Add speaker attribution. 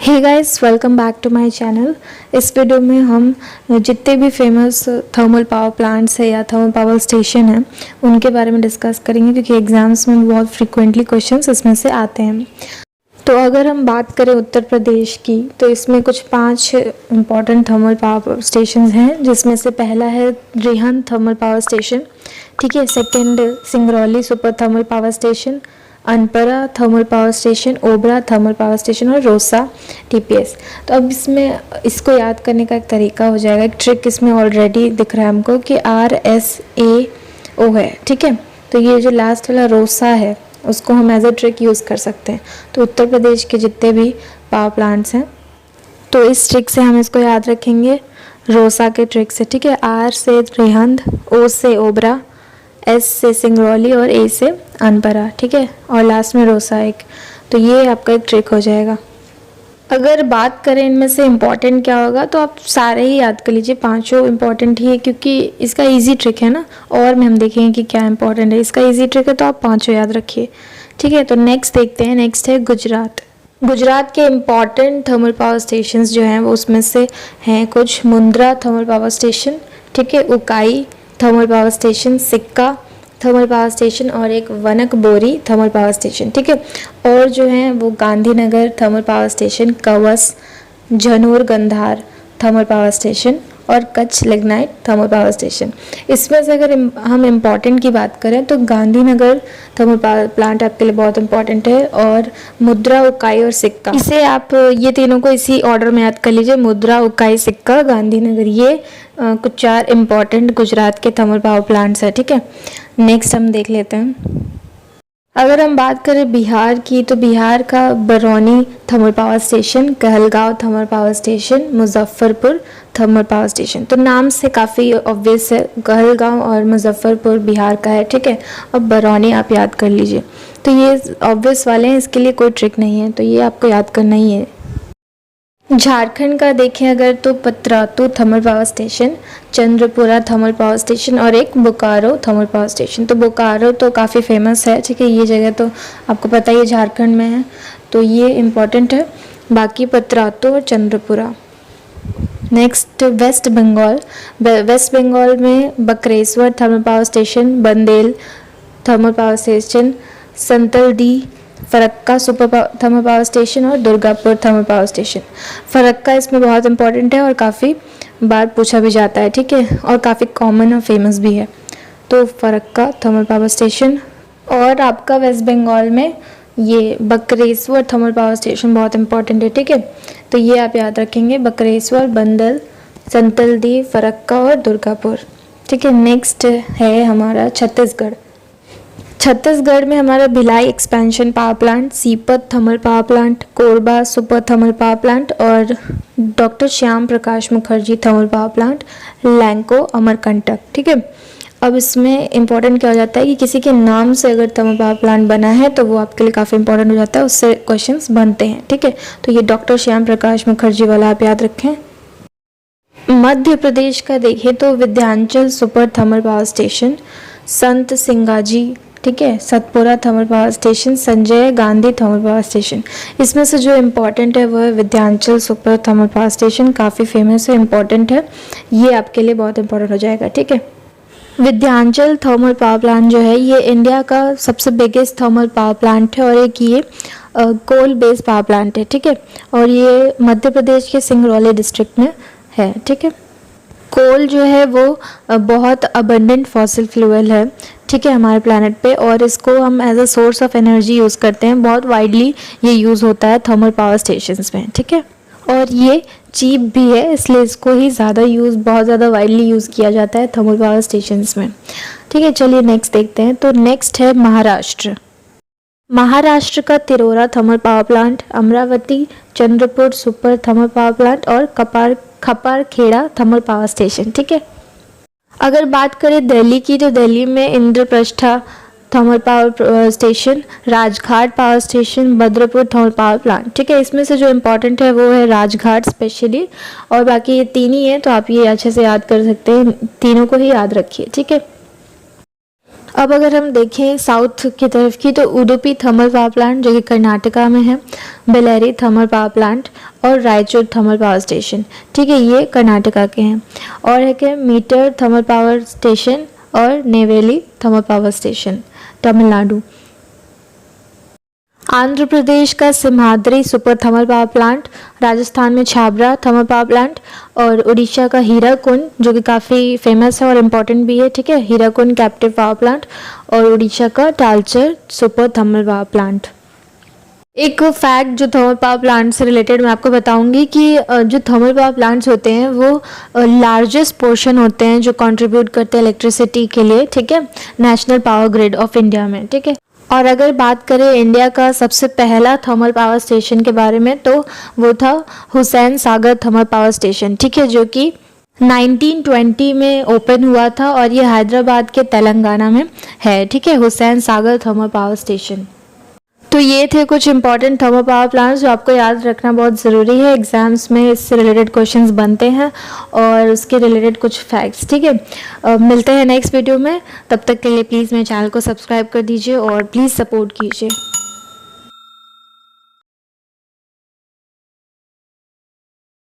Speaker 1: Hey guys, welcome back to my channel. इस video में हम जितने भी फेमस थर्मल पावर प्लांट्स है या थर्मल पावर स्टेशन है उनके बारे में डिस्कस करेंगे, क्योंकि एग्जाम्स में बहुत फ्रिक्वेंटली क्वेश्चंस इसमें से आते हैं। तो अगर हम बात करें उत्तर प्रदेश की, तो इसमें कुछ 5 इम्पॉर्टेंट थर्मल पावर स्टेशन हैं, जिसमें से पहला है रिहंद थर्मल पावर स्टेशन, ठीक है। Second Singrauli super thermal power station, Anpara thermal power station, Obra thermal power station और रोसा टीपीएस। तो अब इसमें इसको याद करने का एक तरीका हो जाएगा, एक ट्रिक इसमें ऑलरेडी दिख रहा है हमको कि RSAO है, ठीक है। तो ये जो लास्ट वाला रोसा है उसको हम एज अ ट्रिक यूज़ कर सकते हैं। तो उत्तर प्रदेश के जितने भी पावर प्लांट्स हैं तो इस ट्रिक से हम इसको याद रखेंगे, रोसा के ट्रिक से, ठीक है। R से रिहंद, O से ओबरा, S से सिंगरौली और A से अनपरा, ठीक है, और लास्ट में रोसा एक। तो ये आपका एक ट्रिक हो जाएगा। अगर बात करें इनमें से इम्पॉर्टेंट क्या होगा, तो आप सारे ही याद कर लीजिए, पांचों इम्पॉर्टेंट ही है, क्योंकि इसका इजी ट्रिक है ना। और में हम देखेंगे कि क्या इम्पॉर्टेंट है, इसका इजी ट्रिक है, तो आप पांचों याद रखिए, ठीक है। तो नेक्स्ट देखते हैं, नेक्स्ट है गुजरात। गुजरात के इम्पॉर्टेंट थर्मल पावर स्टेशंस जो हैं वो उसमें से हैं कुछ मुंद्रा थर्मल पावर स्टेशन, ठीक है, उकाई थर्मल पावर स्टेशन, सिक्का थर्मल पावर स्टेशन और एक वनक बोरी थर्मल पावर स्टेशन, ठीक है। और जो है वो Gandhinagar thermal power station, Kawas, Jhanor Gandhar thermal power station और Kutch lignite thermal power station. इसमें से अगर हम इम्पॉर्टेंट की बात करें तो गांधीनगर थर्मल पावर प्लांट आपके लिए बहुत इंपॉर्टेंट है, और मुद्रा, उकाई और सिक्का, इसे आप ये तीनों को इसी ऑर्डर में याद कर लीजिए, मुद्रा, उकाई, सिक्का, गांधीनगर। ये कुछ 4 इम्पॉर्टेंट गुजरात के थर्मल पावर प्लांट्स है, ठीक है। नेक्स्ट हम देख लेते हैं। अगर हम बात करें बिहार की, तो बिहार का Barauni thermal power station, Kahalgaon thermal power station, Muzaffarpur thermal power station. तो नाम से काफ़ी ऑब्वियस है, कहलगांव और मुजफ्फरपुर बिहार का है, ठीक है। और बरौनी आप याद कर लीजिए। तो ये ऑब्वियस वाले हैं, इसके लिए कोई ट्रिक नहीं है, तो ये आपको याद करना ही है। झारखंड का देखें अगर, तो Patratu thermal power station, Chandrapura thermal power station और एक बोकारो थर्मल पावर स्टेशन। तो बोकारो तो काफ़ी फेमस है, ठीक है, ये जगह तो आपको पता ही है झारखंड में है, तो ये इम्पॉर्टेंट है। बाकी पतरातू और Chandrapura. Next West Bengal. West Bengal में Bakreshwar thermal power station, Bandel thermal power station, Santaldih Farakka super thermal power station और Durgapur thermal power station. Farakka इसमें बहुत इंपॉर्टेंट है और काफ़ी बार पूछा भी जाता है, ठीक है, और काफ़ी कॉमन और फेमस भी है। तो फरक्का थर्मल पावर स्टेशन। और आपका वेस्ट बंगाल में ये बकरेश्वर थर्मल पावर स्टेशन बहुत इंपॉर्टेंट है, ठीक है। तो ये आप याद रखेंगे, बकरेश्वर, बंदल, संतलडी, फरक्का और दुर्गापुर, ठीक है। नेक्स्ट है हमारा छत्तीसगढ़। छत्तीसगढ़ में हमारा Bhilai expansion power plant, Sipat thermal power plant, Korba super thermal power plant और doctor Shyam Prasad Mukherjee thermal power plant, Lanco Amarkantak, ठीक है। अब इसमें इंपॉर्टेंट क्या हो जाता है कि किसी के नाम से अगर थर्मल पावर प्लांट बना है तो वो आपके लिए काफ़ी इंपॉर्टेंट हो जाता है, उससे क्वेश्चंस बनते हैं, ठीक है। तो ये डॉक्टर श्याम प्रकाश मुखर्जी वाला आप याद रखें। मध्य प्रदेश का देखें तो Vindhyachal super thermal power station, संत सिंगाजी, ठीक है, Satpura thermal power station, Sanjay Gandhi thermal power station. इसमें से जो इम्पोर्टेंट है वो है Vindhyachal super thermal power station, काफ़ी फेमस है, इम्पोर्टेंट है, ये आपके लिए बहुत इंपॉर्टेंट हो जाएगा, ठीक है। विंध्याचल थर्मल पावर प्लांट जो है ये इंडिया का सबसे बिगेस्ट थर्मल पावर प्लांट है, और एक ये कोल बेस्ड पावर प्लांट है, ठीक है, और ये मध्य प्रदेश के सिंगरौली डिस्ट्रिक्ट में है, ठीक है। कोल जो है वो बहुत अबंडेंट फॉसिल फ्यूल है, ठीक है, हमारे प्लानट पे, और इसको हम as a source of energy use करते हैं, बहुत वाइडली ये यूज़ होता है थर्मल पावर स्टेशंस में, ठीक है। और ये चीप भी है, इसलिए इसको ही बहुत ज़्यादा वाइडली यूज़ किया जाता है थर्मल पावर स्टेशंस में, ठीक है। चलिए नेक्स्ट देखते हैं। तो नेक्स्ट है महाराष्ट्र। महाराष्ट्र का Tirora thermal power plant, Amravati Chandrapur super thermal power plant और खपारखेड़ा थर्मल पावर स्टेशन, ठीक है। अगर बात करें दिल्ली की, तो दिल्ली में Indraprastha thermal power station, Rajghat power station, Bhadrapur thermal power plant, ठीक है। इसमें से जो इम्पोर्टेंट है वो है राजघाट स्पेशली, और बाकी ये 3 ही है, तो आप ये अच्छे से याद कर सकते हैं, तीनों को ही याद रखिए, ठीक है। अब अगर हम देखें साउथ की तरफ की, तो उडुपी थर्मल पावर प्लांट जो कि कर्नाटका में है, बेल्लारी थर्मल पावर प्लांट और रायचूर थर्मल पावर स्टेशन, ठीक है, ये कर्नाटका के हैं। और है कि मीटर थर्मल पावर स्टेशन और Neyveli thermal power station, Tamil Nadu. Andhra Pradesh का Simhadri super thermal power plant, Rajasthan में छाबरा थर्मल पावर प्लांट और उड़ीसा का हीराकुंड जो कि काफ़ी फेमस है और इम्पॉर्टेंट भी है, ठीक है, हीराकुंड कैप्टिव पावर प्लांट और उड़ीसा का टालचर सुपर थर्मल पावर प्लांट। एक फैक्ट जो थर्मल पावर प्लांट से रिलेटेड मैं आपको बताऊंगी कि जो थर्मल पावर प्लांट्स होते हैं वो लार्जेस्ट पोर्शन होते हैं जो कंट्रीब्यूट करते हैं इलेक्ट्रिसिटी के लिए, ठीक है, national power grid of India में, ठीक है। और अगर बात करें इंडिया का सबसे पहला थर्मल पावर स्टेशन के बारे में, तो वो था Hussain Sagar thermal power station, ठीक है, जो कि 1920 में ओपन हुआ था और ये हैदराबाद के तेलंगाना में है, ठीक है, Hussain Sagar thermal power station. तो ये थे कुछ इंपॉर्टेंट थर्मल पावर प्लांट्स जो आपको याद रखना बहुत ज़रूरी है, एग्जाम्स में इससे रिलेटेड क्वेश्चंस बनते हैं और उसके रिलेटेड कुछ फैक्ट्स, ठीक है। मिलते हैं नेक्स्ट वीडियो में, तब तक के लिए प्लीज़ मेरे चैनल को सब्सक्राइब कर दीजिए और प्लीज़ सपोर्ट कीजिए।